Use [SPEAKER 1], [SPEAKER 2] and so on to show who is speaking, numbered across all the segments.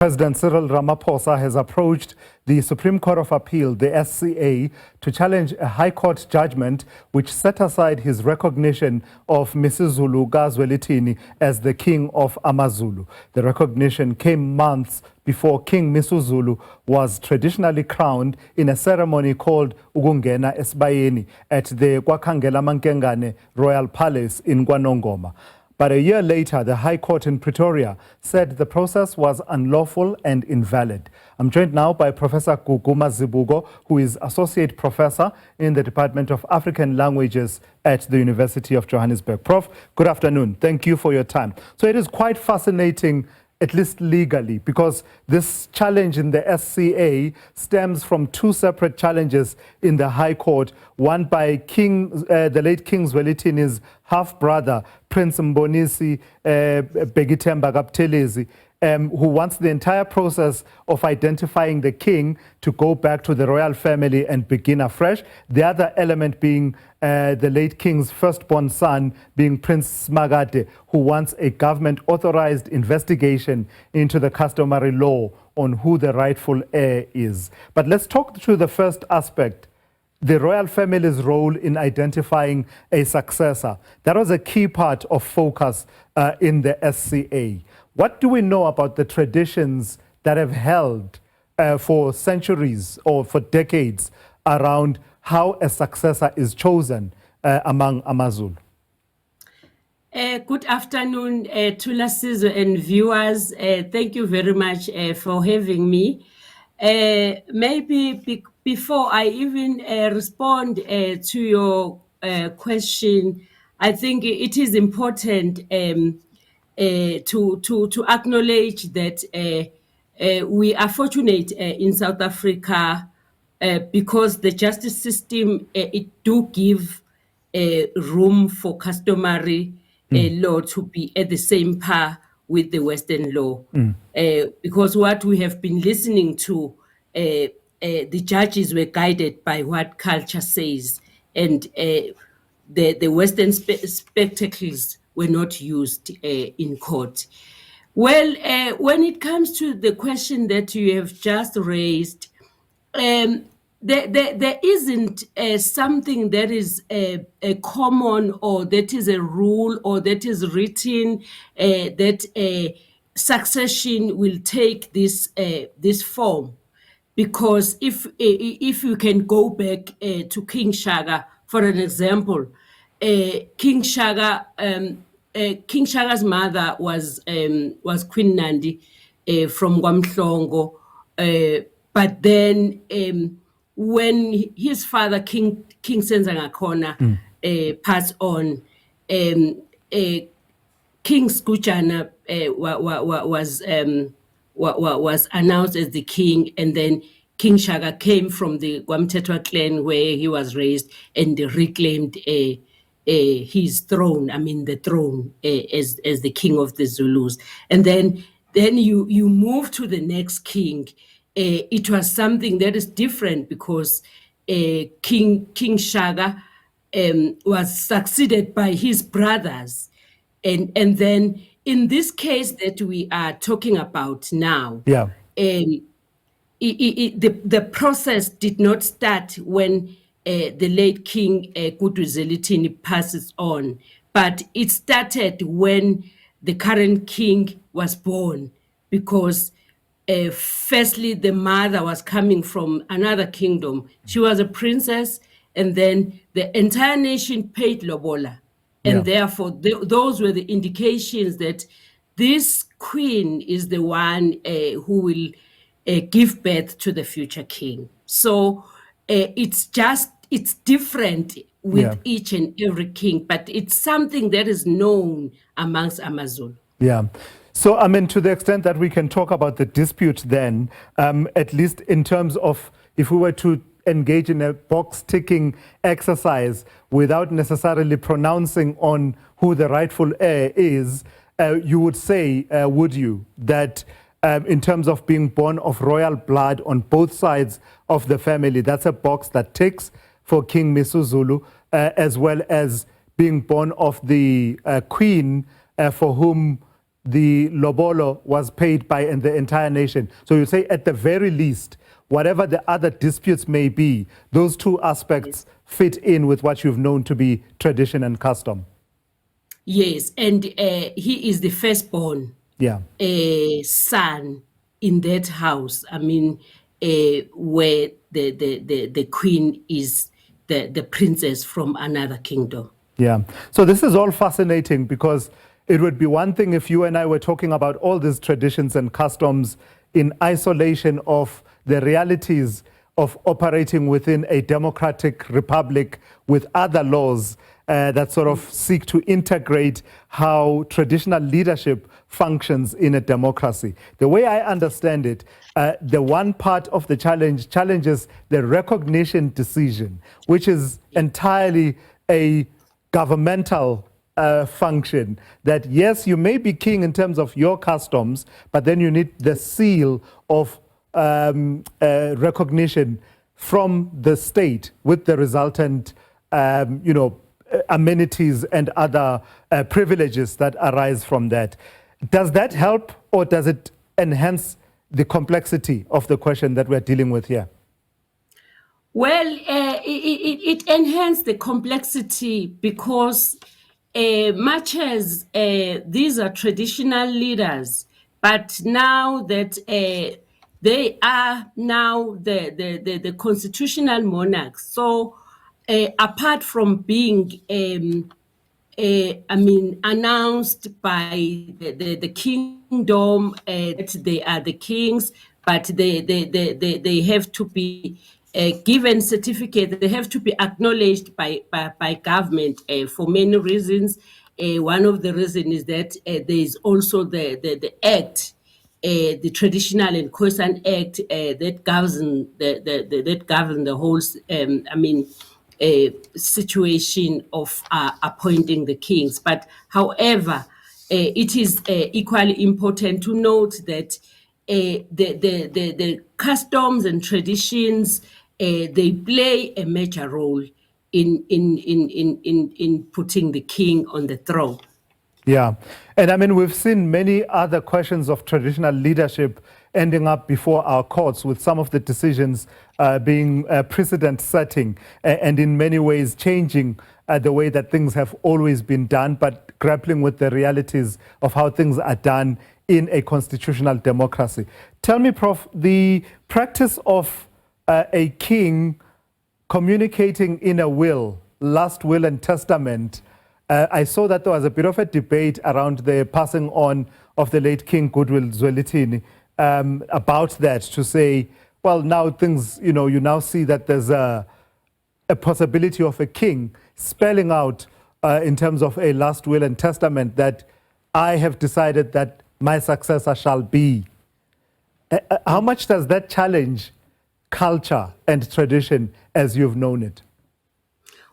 [SPEAKER 1] President Cyril Ramaphosa has approached the Supreme Court of Appeal, the SCA, to challenge a High Court judgment which set aside his recognition of Misuzulu kaZwelithini as the king of AmaZulu. The recognition came months before King Misuzulu was traditionally crowned in a ceremony called Ukungena Esibayeni at the KwaKhangelamankengane Royal Palace in KwaNongoma. But a year later, the High Court in Pretoria said the process was unlawful and invalid. I'm joined now by Professor Gugu Mazibuko, who is Associate Professor in the Department of African Languages at the University of Johannesburg. Prof, good afternoon. Thank you for your time. So it is quite fascinating, at least legally, because this challenge in the SCA stems from two separate challenges in the High Court, one by the late King Zwelithini's half-brother, Prince Mbonisi Begitemba Kaptelezi, who wants the entire process of identifying the king to go back to the royal family and begin afresh. The other element being the late king's firstborn son, being Prince Smagade, who wants a government-authorized investigation into the customary law on who the rightful heir is. But let's talk through the first aspect, the royal family's role in identifying a successor. That was a key part of focus in the SCA. What do we know about the traditions that have held for centuries or for decades around how a successor is chosen among AmaZulu?
[SPEAKER 2] Good afternoon to listeners and viewers. Thank you very much for having me. Maybe before I even respond to your question, I think it is important to acknowledge that we are fortunate in South Africa because the justice system it do give room for customary law to be at the same par with the Western law. Because what we have been listening to, the judges were guided by what culture says, and the Western spectacles were not used in court. Well, when it comes to the question that you have just raised, there isn't something that is a common or that is a rule or that is written that succession will take this form. Because if you can go back to King Shaka, for an example, King Shaka's mother was Queen Nandi from Gwamhlongo, but then when his father King Senzangakhona passed on, King Skujana was announced as the king, and then King Shaka came from the Gwamtetwa clan where he was raised and reclaimed his throne, the throne as the king of the Zulus. And then you move to the next king. It was something that is different because King Shaka was succeeded by his brothers. And then in this case that we are talking about now, the process did not start when the late King KwaZwelithini passes on, but it started when the current king was born, because firstly, the mother was coming from another kingdom. She was a princess, and then the entire nation paid lobola. And therefore, those were the indications that this queen is the one who will give birth to the future king. So it's different with each and every king, but it's something that is known amongst AmaZulu.
[SPEAKER 1] Yeah. So, to the extent that we can talk about the dispute then, at least in terms of if we were to engage in a box-ticking exercise without necessarily pronouncing on who the rightful heir is, you would say, would you, that in terms of being born of royal blood on both sides of the family, that's a box that ticks for King Misuzulu, as well as being born of the queen for whom the lobolo was paid by the entire nation. So you say at the very least, whatever the other disputes may be, those two aspects fit in with what you've known to be tradition and custom.
[SPEAKER 2] Yes, and he is the firstborn son in that house. I mean, where the queen is the princess from another kingdom.
[SPEAKER 1] Yeah. So this is all fascinating, because it would be one thing if you and I were talking about all these traditions and customs in isolation of the realities of operating within a democratic republic with other laws that sort of seek to integrate how traditional leadership functions in a democracy. The way I understand it, the one part of the challenges the recognition decision, which is entirely a governmental function, that yes, you may be king in terms of your customs, but then you need the seal of recognition from the state with the resultant, amenities and other privileges that arise from that. Does that help, or does it enhance the complexity of the question that we're dealing with here?
[SPEAKER 2] Well, it enhanced the complexity, because much as these are traditional leaders, but now that they are now the constitutional monarchs. So apart from being announced by the kingdom that they are the kings, but they have to be given certificate. They have to be acknowledged by government for many reasons. One of the reasons is that there is also the act, the Traditional and Khoisan Act that govern the whole. Situation of appointing the kings. But however, it is equally important to note that the customs and traditions, they play a major role in putting the king on the throne.
[SPEAKER 1] Yeah. And I mean, we've seen many other questions of traditional leadership ending up before our courts, with some of the decisions being precedent setting and in many ways changing the way that things have always been done, but grappling with the realities of how things are done in a constitutional democracy. Tell me, Prof, the practice of a king communicating in a will, last will and testament, I saw that there was a bit of a debate around the passing on of the late King Zwelithini about that, to say, well, now things, you now see that there's a possibility of a king spelling out in terms of a last will and testament that I have decided that my successor shall be. How much does that challenge culture and tradition as you've known it?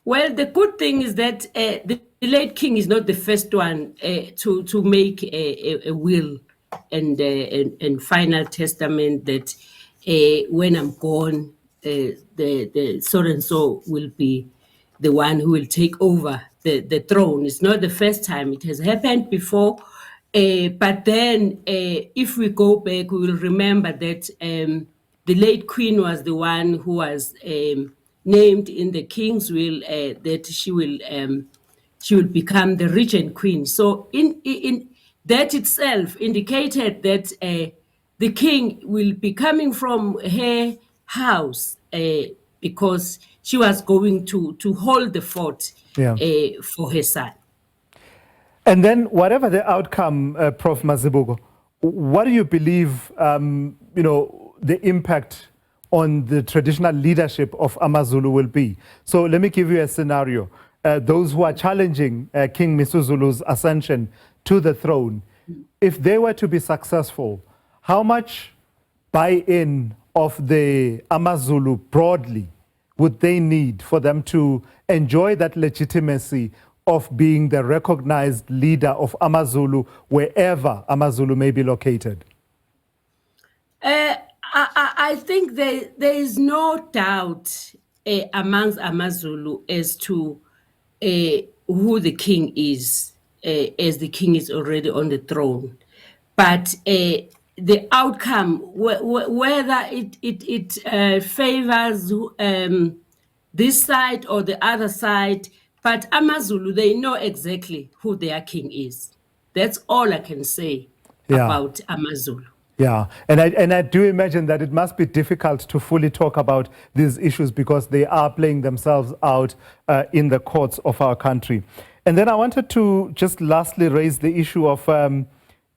[SPEAKER 2] Well, the good thing is that the late king is not the first one to make a will and final testament that when I'm gone, the so and so will be the one who will take over the throne. It's not the first time. It has happened before. But then if we go back, we will remember that the late queen was the one who was named in the king's will that she will become the regent queen. So in that itself indicated that the king will be coming from her house because she was going to hold the fort for her son.
[SPEAKER 1] And then whatever the outcome, Prof. Mazibuko, what do you believe, the impact on the traditional leadership of AmaZulu will be? So let me give you a scenario. Those who are challenging King Misuzulu's ascension to the throne, if they were to be successful, how much buy-in of the AmaZulu broadly would they need for them to enjoy that legitimacy of being the recognized leader of AmaZulu wherever AmaZulu may be located?
[SPEAKER 2] I think there is no doubt amongst AmaZulu as to who the king is. as the king is already on the throne. But the outcome, whether it favors this side or the other side, but AmaZulu, they know exactly who their king is. That's all I can say about AmaZulu.
[SPEAKER 1] Yeah, and I do imagine that it must be difficult to fully talk about these issues because they are playing themselves out in the courts of our country. And then I wanted to just lastly raise the issue of,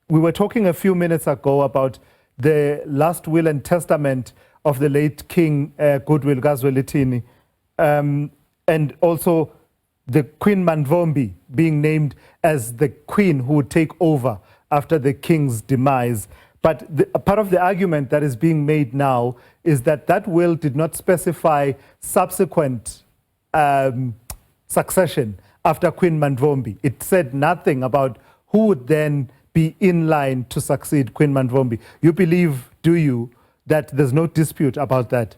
[SPEAKER 1] we were talking a few minutes ago about the last will and testament of the late King Goodwill kaZwelithini, and also the Queen Mandvombi being named as the queen who would take over after the king's demise. But part of the argument that is being made now is that that will did not specify subsequent succession after Queen Mandvombi. It said nothing about who would then be in line to succeed Queen Mandvombi. You believe, do you, that there's no dispute about that?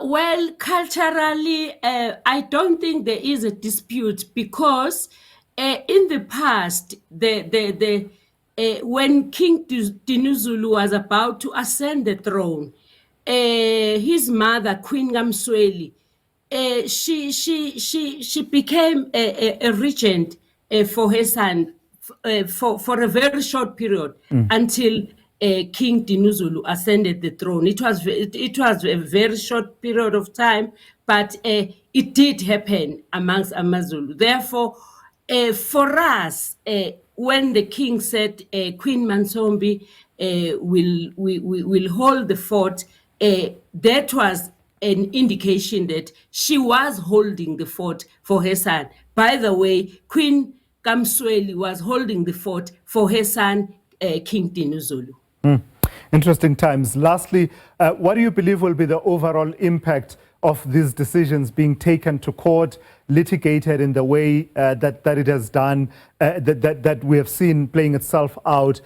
[SPEAKER 2] Well, culturally, I don't think there is a dispute because in the past, when King Dinuzulu was about to ascend the throne, his mother, Queen Gamsweli, she became a regent for her son for a very short period until King Dinuzulu ascended the throne. It was a very short period of time, but it did happen amongst AmaZulu. Therefore, for us, when the king said Queen Mandvombi will hold the fort, that was an indication that she was holding the fort for her son. By the way, Queen Kamsweli was holding the fort for her son, King Dinuzulu.
[SPEAKER 1] Interesting times. Lastly, what do you believe will be the overall impact of these decisions being taken to court, litigated in the way that it has done, that we have seen playing itself out?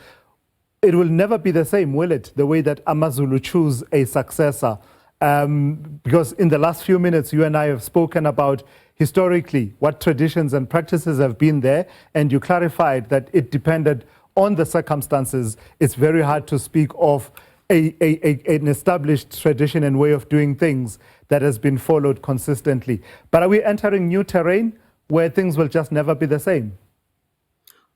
[SPEAKER 1] It will never be the same, will it? The way that AmaZulu choose a successor. Because in the last few minutes, you and I have spoken about historically what traditions and practices have been there, and you clarified that it depended on the circumstances. It's very hard to speak of an established tradition and way of doing things that has been followed consistently. But are we entering new terrain where things will just never be the same?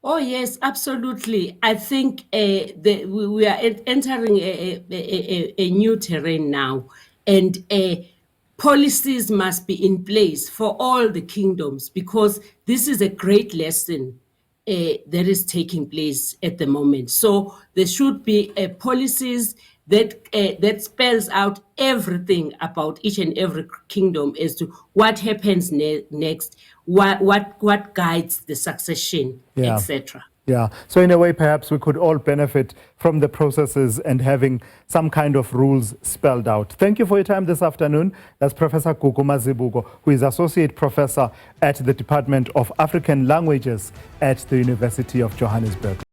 [SPEAKER 2] Oh, yes, absolutely. I think we are entering a new terrain now, and policies must be in place for all the kingdoms, because this is a great lesson that is taking place at the moment. So there should be policies that spells out everything about each and every kingdom as to what happens next, what guides the succession, etc.
[SPEAKER 1] Yeah. So in a way, perhaps we could all benefit from the processes and having some kind of rules spelled out. Thank you for your time this afternoon. That's Professor Gugu Mazibuko, who is Associate Professor at the Department of African Languages at the University of Johannesburg.